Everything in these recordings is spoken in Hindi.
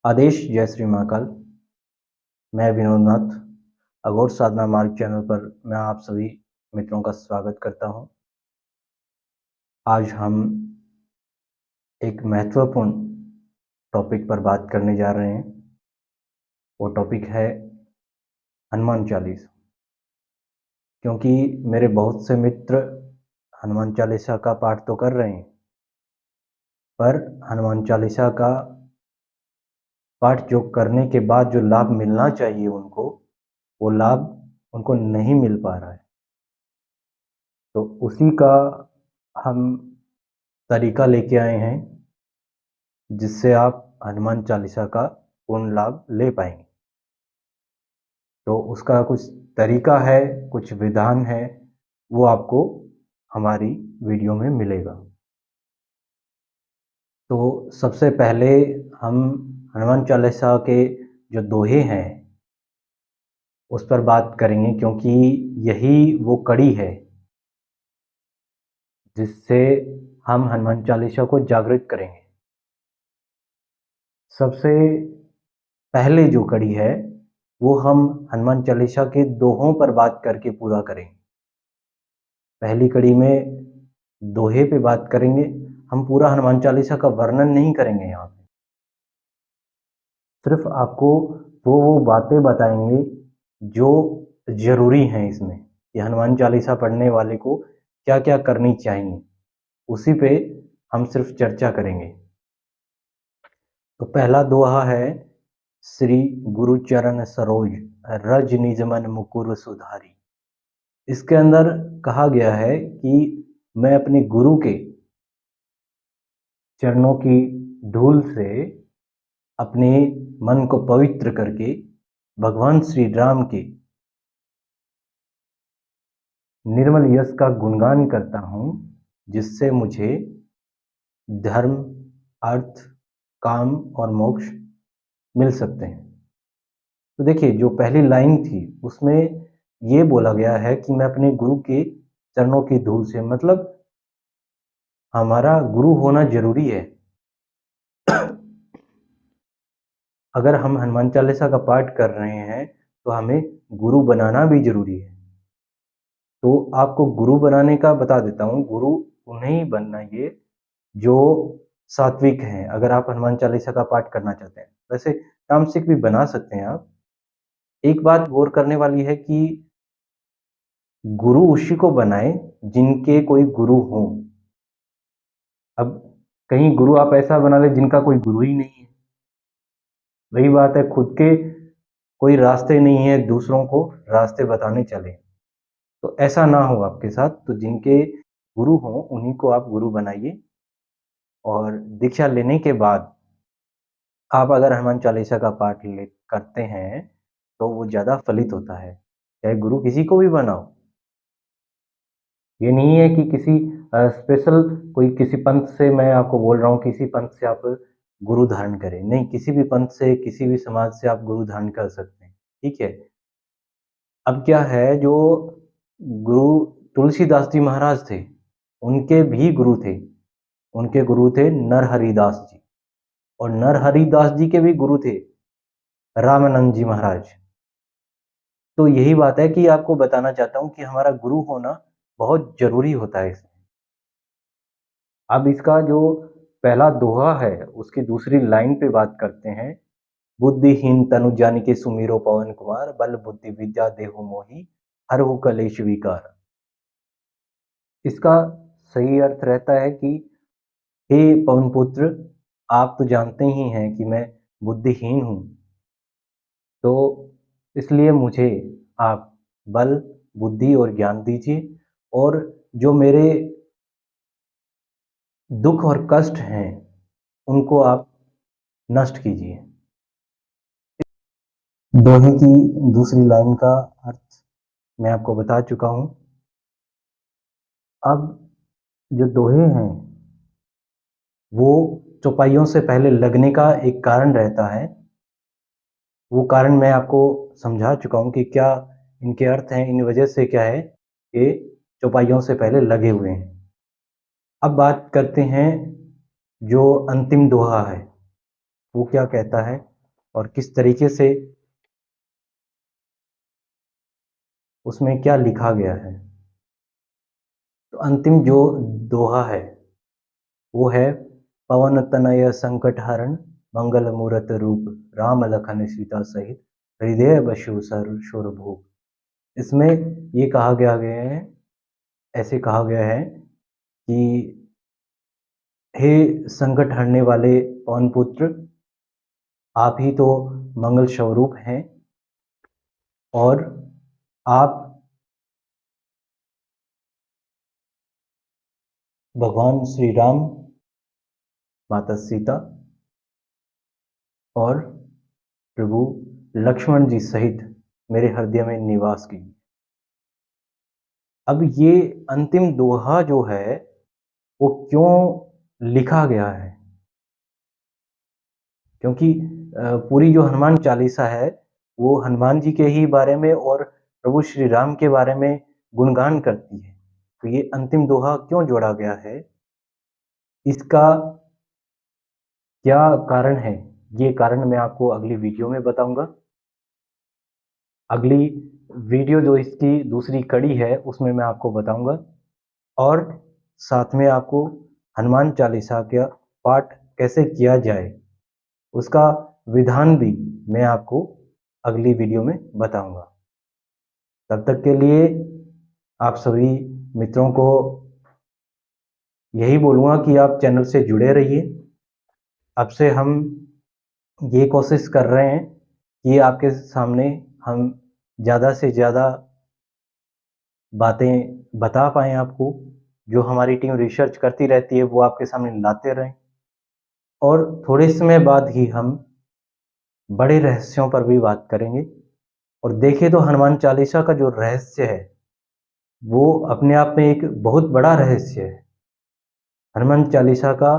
आदेश जय श्री महाकाल। मैं विनोद नाथ अघोर साधना मार्ग चैनल पर मैं आप सभी मित्रों का स्वागत करता हूं। आज हम एक महत्वपूर्ण टॉपिक पर बात करने जा रहे हैं। वो टॉपिक है हनुमान चालीसा। क्योंकि मेरे बहुत से मित्र हनुमान चालीसा का पाठ तो कर रहे हैं, पर हनुमान चालीसा का पाठ जो करने के बाद जो लाभ मिलना चाहिए उनको, वो लाभ उनको नहीं मिल पा रहा है। तो उसी का हम तरीका लेके आए हैं जिससे आप हनुमान चालीसा का पूर्ण लाभ ले पाएंगे। तो उसका कुछ तरीका है, कुछ विधान है, वो आपको हमारी वीडियो में मिलेगा। तो सबसे पहले हम हनुमान चालीसा के जो दोहे हैं उस पर बात करेंगे, क्योंकि यही वो कड़ी है जिससे हम हनुमान चालीसा को जागृत करेंगे। सबसे पहले जो कड़ी है वो हम हनुमान चालीसा के दोहों पर बात करके पूरा करेंगे। पहली कड़ी में दोहे पे बात करेंगे। हम पूरा हनुमान चालीसा का वर्णन नहीं करेंगे यहाँ पे, सिर्फ आपको वो बातें बताएंगे जो जरूरी हैं इसमें, कि हनुमान चालीसा पढ़ने वाले को क्या क्या करनी चाहिए, उसी पे हम सिर्फ चर्चा करेंगे। तो पहला दोहा है, श्री गुरु चरण सरोज रज निज मन मुकुर सुधारी। इसके अंदर कहा गया है कि मैं अपने गुरु के चरणों की धूल से अपने मन को पवित्र करके भगवान श्री राम के निर्मल यश का गुणगान करता हूँ, जिससे मुझे धर्म, अर्थ, काम और मोक्ष मिल सकते हैं। तो देखिए, जो पहली लाइन थी उसमें ये बोला गया है कि मैं अपने गुरु के चरणों की धूल से, मतलब हमारा गुरु होना जरूरी है। अगर हम हनुमान चालीसा का पाठ कर रहे हैं तो हमें गुरु बनाना भी जरूरी है। तो आपको गुरु बनाने का बता देता हूँ। गुरु उन्हें बनाइए जो सात्विक हैं। अगर आप हनुमान चालीसा का पाठ करना चाहते हैं, वैसे तामसिक भी बना सकते हैं आप। एक बात गौर करने वाली है कि गुरु उसी को बनाए जिनके कोई गुरु हो। अब कहीं गुरु आप ऐसा बना ले जिनका कोई गुरु ही नहीं है। वही बात है, खुद के कोई रास्ते नहीं है, दूसरों को रास्ते बताने चले, तो ऐसा ना हो आपके साथ। तो जिनके गुरु हो उन्हीं को आप गुरु बनाइए। और दीक्षा लेने के बाद आप अगर हनुमान चालीसा का पाठ करते हैं तो वो ज़्यादा फलित होता है, चाहे गुरु किसी को भी बनाओ। ये नहीं है कि किसी स्पेशल कोई किसी पंथ से मैं आपको बोल रहा हूँ, किसी पंथ से आप गुरु धारण करें, नहीं, किसी भी पंथ से, किसी भी समाज से आप गुरु धारण कर सकते हैं। ठीक है। अब क्या है, जो गुरु तुलसीदास जी महाराज थे, उनके भी गुरु थे। उनके गुरु थे नरहरिदास जी, और नरहरिदास जी के भी गुरु थे रामानंद जी महाराज। तो यही बात है कि आपको बताना चाहता हूं कि हमारा गुरु होना बहुत जरूरी होता है इसमें। अब इसका जो पहला दोहा है उसकी दूसरी लाइन पे बात करते हैं। बुद्धिहीन तनु जानिके सुमिरो पवन कुमार, बल बुद्धि विद्या देहु मोहि, हरहु कलेश विकार। इसका सही अर्थ रहता है कि हे पवन पुत्र, आप तो जानते ही हैं कि मैं बुद्धिहीन हूँ, तो इसलिए मुझे आप बल, बुद्धि और ज्ञान दीजिए, और जो मेरे दुख और कष्ट हैं उनको आप नष्ट कीजिए। दोहे की दूसरी लाइन का अर्थ मैं आपको बता चुका हूँ। अब जो दोहे हैं वो चौपाइयों से पहले लगने का एक कारण रहता है। वो कारण मैं आपको समझा चुका हूँ कि क्या इनके अर्थ हैं, इन वजह से क्या है कि चौपाइयों से पहले लगे हुए हैं। अब बात करते हैं जो अंतिम दोहा है, वो क्या कहता है। और किस तरीके से उसमें क्या लिखा गया है। तो अंतिम जो दोहा है वो है, पवन तनय संकट हरण मंगल मूरत रूप राम लखन सीता सहित हृदय बसु सुरभूप। इसमें ये कहा गया है, ऐसे कहा गया है कि हे संकट हरने वाले पवन पुत्र, आप ही तो मंगल स्वरूप हैं और आप भगवान श्री राम, माता सीता और प्रभु लक्ष्मण जी सहित मेरे हृदय में निवास की। अब ये अंतिम दोहा जो है वो क्यों लिखा गया है? क्योंकि पूरी जो हनुमान चालीसा है वो हनुमान जी के ही बारे में और प्रभु श्री राम के बारे में गुणगान करती है। तो ये अंतिम दोहा क्यों जोड़ा गया है, इसका क्या कारण है, ये कारण मैं आपको अगली वीडियो में बताऊंगा। अगली वीडियो जो इसकी दूसरी कड़ी है उसमें मैं आपको बताऊंगा और साथ में आपको हनुमान चालीसा का पाठ कैसे किया जाए उसका विधान भी मैं आपको अगली वीडियो में बताऊंगा। तब तक के लिए आप सभी मित्रों को यही बोलूँगा कि आप चैनल से जुड़े रहिए। अब से हम ये कोशिश कर रहे हैं कि आपके सामने हम ज़्यादा से ज़्यादा बातें बता पाएँ आपको, जो हमारी टीम रिसर्च करती रहती है वो आपके सामने लाते रहें। और थोड़े समय बाद ही हम बड़े रहस्यों पर भी बात करेंगे। और देखें तो हनुमान चालीसा का जो रहस्य है वो अपने आप में एक बहुत बड़ा रहस्य है। हनुमान चालीसा का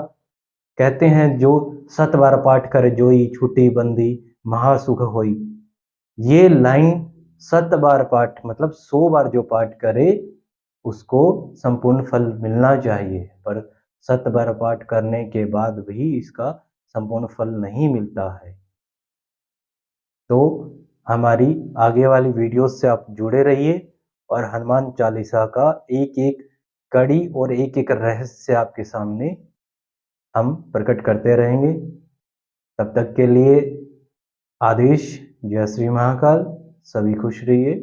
कहते हैं जो 7 बार पाठ करे जोई छूटी बंदी महासुख होई। ये लाइन 7 बार पाठ मतलब 100 बार जो पाठ करे उसको संपूर्ण फल मिलना चाहिए, पर 7 बार पाठ करने के बाद भी इसका संपूर्ण फल नहीं मिलता है। तो हमारी आगे वाली वीडियोस से आप जुड़े रहिए और हनुमान चालीसा का एक एक कड़ी और एक एक रहस्य आपके सामने हम प्रकट करते रहेंगे। तब तक के लिए आदेश, जय श्री महाकाल, सभी खुश रहिए।